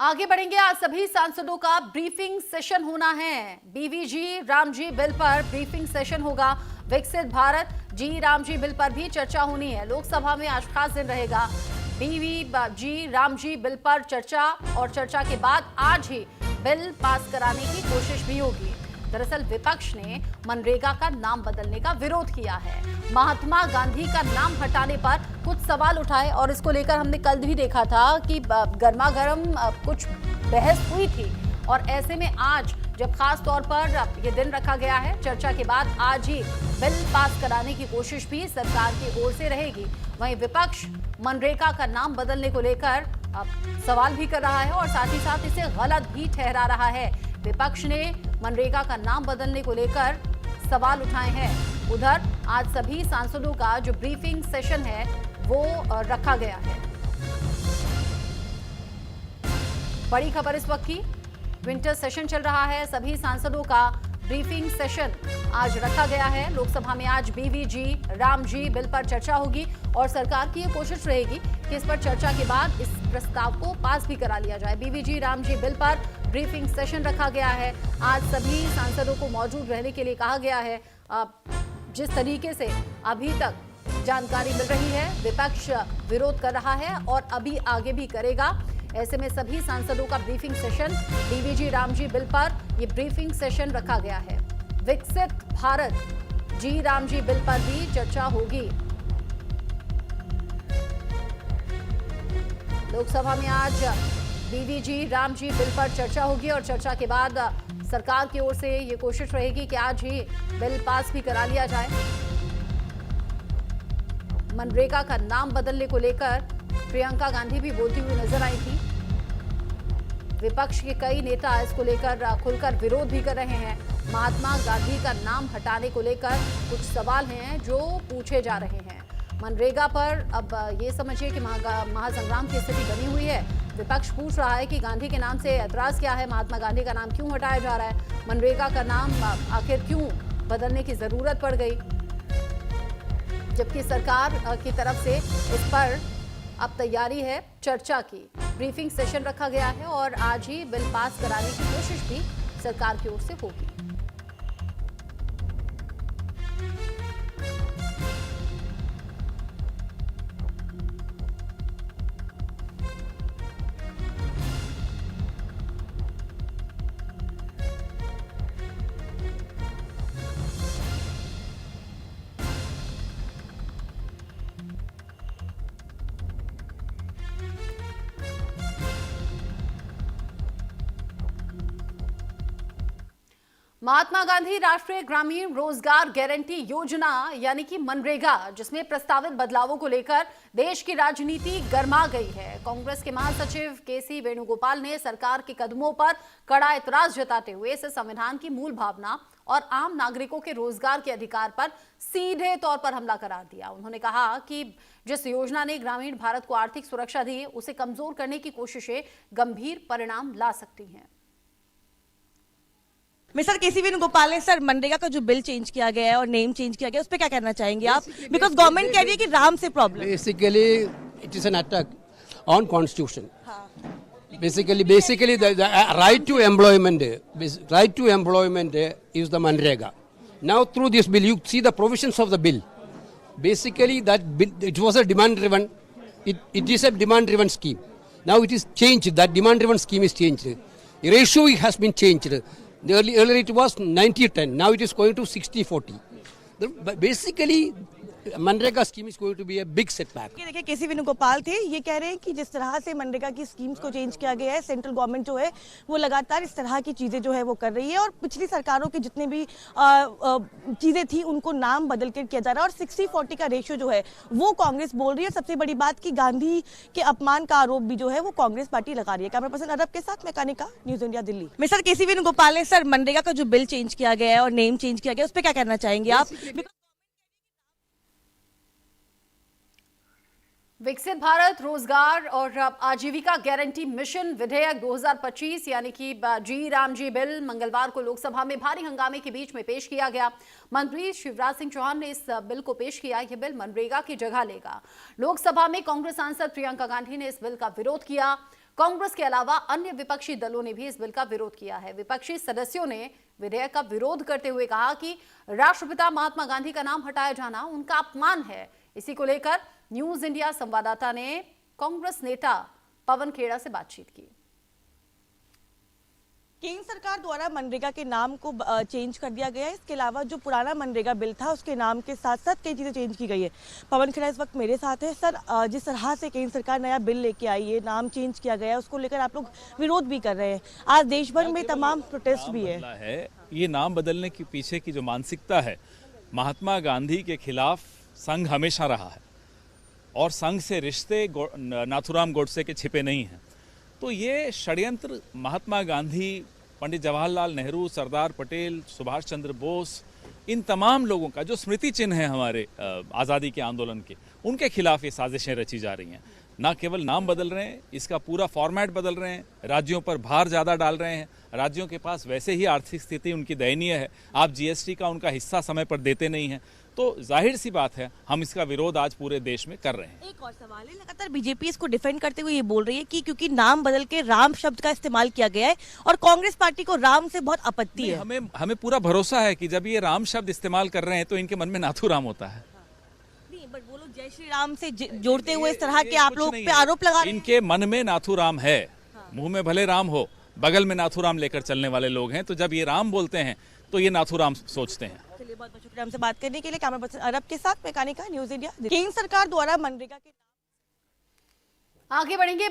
आगे बढ़ेंगे। आज सभी सांसदों का ब्रीफिंग सेशन होना है। बीवीजी रामजी बिल पर ब्रीफिंग सेशन होगा। विकसित भारत जी रामजी बिल पर भी चर्चा होनी है। लोकसभा में आज खास दिन रहेगा। बीवीजी रामजी बिल पर चर्चा और चर्चा के बाद आज ही बिल पास कराने की कोशिश भी होगी। दरअसल विपक्ष ने मनरेगा का नाम बदलने का विरोध किया है। महात्मा गांधी का नाम हटाने पर कुछ सवाल उठाए और इसको लेकर हमने कल भी देखा था कि गर्मा गर्म कुछ बहस हुई थी। और ऐसे में आज जब खास तौर पर ये दिन रखा गया है, चर्चा के बाद आज ही बिल पास कराने की कोशिश भी सरकार की ओर से रहेगी। वहीं विपक्ष मनरेगा का नाम बदलने को लेकर सवाल भी कर रहा है और साथ ही साथ इसे गलत भी ठहरा रहा है। विपक्ष ने मनरेगा का नाम बदलने को लेकर सवाल उठाए हैं। उधर आज सभी सांसदों का जो ब्रीफिंग सेशन है वो रखा गया है। बड़ी खबर इस वक्त की, विंटर सेशन चल रहा है। सभी सांसदों का ब्रीफिंग सेशन आज रखा गया है। लोकसभा में आज बीवीजी रामजी बिल पर चर्चा होगी और सरकार की ये कोशिश रहेगी कि इस पर चर्चा के बाद इस प्रस्ताव को पास भी करा लिया जाए। बीवीजी रामजी बिल पर ब्रीफिंग सेशन रखा गया है। आज सभी सांसदों को मौजूद रहने के लिए कहा गया है। जिस तरीके से अभी तक जानकारी मिल रही है, विपक्ष विरोध कर रहा है और अभी आगे भी करेगा। ऐसे में सभी सांसदों का briefing session BVG Ramji bill पर यह ब्रीफिंग सेशन रखा गया है। विकसित भारत जी रामजी बिल पर भी चर्चा होगी। लोकसभा में आज बीवीजी रामजी बिल पर चर्चा होगी और चर्चा के बाद सरकार की ओर से ये कोशिश रहेगी कि आज ही बिल पास भी करा लिया जाए। मनरेगा का नाम बदलने को लेकर प्रियंका गांधी भी बोलती हुई नजर आई थी। विपक्ष के कई नेता इसको लेकर खुलकर विरोध भी कर रहे हैं। महात्मा गांधी का नाम हटाने को लेकर कुछ सवाल हैं जो पूछे जा रहे हैं। मनरेगा पर अब ये समझिए कि महासंग्राम की स्थिति बनी हुई है। विपक्ष पूछ रहा है कि गांधी के नाम से ऐतराज क्या है, महात्मा गांधी का नाम क्यों हटाया जा रहा है, मनरेगा का नाम आखिर क्यों बदलने की जरूरत पड़ गई, जबकि सरकार की तरफ से इस पर अब तैयारी है चर्चा की। ब्रीफिंग सेशन रखा गया है और आज ही बिल पास कराने की कोशिश भी सरकार की ओर से होगी। महात्मा गांधी राष्ट्रीय ग्रामीण रोजगार गारंटी योजना यानी कि मनरेगा, जिसमें प्रस्तावित बदलावों को लेकर देश की राजनीति गर्मा गई है। कांग्रेस के महासचिव केसी वेणुगोपाल ने सरकार के कदमों पर कड़ा एतराज जताते हुए इसे संविधान की मूल भावना और आम नागरिकों के रोजगार के अधिकार पर सीधे तौर पर हमला करार दिया। उन्होंने कहा कि जिस योजना ने ग्रामीण भारत को आर्थिक सुरक्षा दी, उसे कमजोर करने की कोशिशें गंभीर परिणाम ला सकती हैं। मिस्टर केसी वेणुगोपाल ने सर मनरेगा का जो बिल चेंज किया गया है और नेम चेंज किया गया, उस पर क्या कहना चाहेंगे आप? बिकॉज गवर्नमेंट कह रही है कि राम से problem. Basically it is an attack on constitution. Basically the right to employment is the MNREGA. Now through this bill you see the provisions of the bill. Basically that bill, it was a demand driven, it is a demand driven scheme. Now it is changed, that demand driven scheme is changed. The ratio has been changed. Earlier it was 90-10, now it is going to 60-40. Basically MNREGA scheme is going to be a big setback. देखिए केसी वेणुगोपाल थे, ये कह रहे हैं कि जिस तरह से मनरेगा की स्कीम्स को चेंज किया गया है, सेंट्रल गवर्नमेंट जो है वो लगातार इस तरह की चीजें जो है वो कर रही है और पिछली सरकारों के जितने भी चीजें थी उनको नाम बदल कर किया जा रहा है और 60-40 का रेशियो जो है वो कांग्रेस बोल रही है। सबसे बड़ी बात कि गांधी के अपमान का आरोप भी जो है वो कांग्रेस पार्टी लगा रही है। कैमरा पर्सन अरब के साथ मैं Kanika, news India, Delhi. Mister KC Venugopal ने सर मनरेगा का जो बिल चेंज किया गया है और नेम चेंज किया गया, उस पर क्या कहना चाहेंगे आप? विकसित भारत रोजगार और आजीविका गारंटी मिशन विधेयक 2025 यानी कि जी रामजी बिल मंगलवार को लोकसभा में भारी हंगामे के बीच में पेश किया गया। मंत्री शिवराज सिंह चौहान ने इस बिल को पेश किया। यह बिल मनरेगा की जगह लेगा। लोकसभा में कांग्रेस सांसद प्रियंका गांधी ने इस बिल का विरोध किया। कांग्रेस के अलावा अन्य विपक्षी दलों ने भी इस बिल का विरोध किया है। विपक्षी सदस्यों ने विधेयक का विरोध करते हुए कहा कि राष्ट्रपिता महात्मा गांधी का नाम हटाया जाना उनका अपमान है। इसी को लेकर न्यूज इंडिया संवाददाता ने कांग्रेस नेता पवन खेड़ा से बातचीत की। केंद्र सरकार द्वारा मनरेगा के नाम को चेंज कर दिया गया है। इसके अलावा जो पुराना मनरेगा बिल था उसके नाम के साथ साथ कई चीज़ें चेंज की गई है। पवन खेड़ा इस वक्त मेरे साथ है। सर, जिस तरह से केंद्र सरकार नया बिल लेके आई है, नाम चेंज किया गया है, उसको लेकर आप लोग विरोध भी कर रहे हैं। आज देश भर में तमाम प्रोटेस्ट भी है। ये नाम बदलने के पीछे की जो मानसिकता है, महात्मा गांधी के खिलाफ संघ हमेशा रहा है और संघ से रिश्ते नाथूराम गोडसे के छिपे नहीं हैं। तो ये षड्यंत्र महात्मा गांधी, पंडित जवाहरलाल नेहरू, सरदार पटेल, सुभाष चंद्र बोस, इन तमाम लोगों का जो स्मृति चिन्ह है हमारे आज़ादी के आंदोलन के, उनके खिलाफ ये साजिशें रची जा रही हैं। ना केवल नाम बदल रहे हैं, इसका पूरा फॉर्मेट बदल रहे हैं, राज्यों पर भार ज़्यादा डाल रहे हैं। राज्यों के पास वैसे ही आर्थिक स्थिति उनकी दयनीय है, आप जीएसटी का उनका हिस्सा समय पर देते नहीं हैं। तो जाहिर सी बात है, हम इसका विरोध आज पूरे देश में कर रहे हैं। एक और सवाल है, लगातार बीजेपी इसको डिफेंड करते हुए ये बोल रही है कि क्योंकि नाम बदल के राम शब्द का इस्तेमाल किया गया है और कांग्रेस पार्टी को राम से बहुत आपत्ति है। हमें पूरा भरोसा है कि जब ये राम शब्द इस्तेमाल कर रहे हैं तो इनके मन में नाथूराम होता है। नहीं, बट वो लोग जय श्री राम से जोड़ते हुए इस तरह के आप लोग पे आरोप लगा रहे हैं। इनके मन में नाथूराम है, मुंह में भले राम हो, बगल में नाथूराम लेकर चलने वाले लोग हैं। तो जब ये राम बोलते हैं तो ये नाथूराम सोचते हैं। चलिए, बहुत बहुत शुक्रिया हमसे बात करने के लिए। कैमरा पर्सन अरब के साथ मैं कानिका, न्यूज इंडिया। केंद्र सरकार द्वारा मनरेगा के आगे बढ़ेंगे।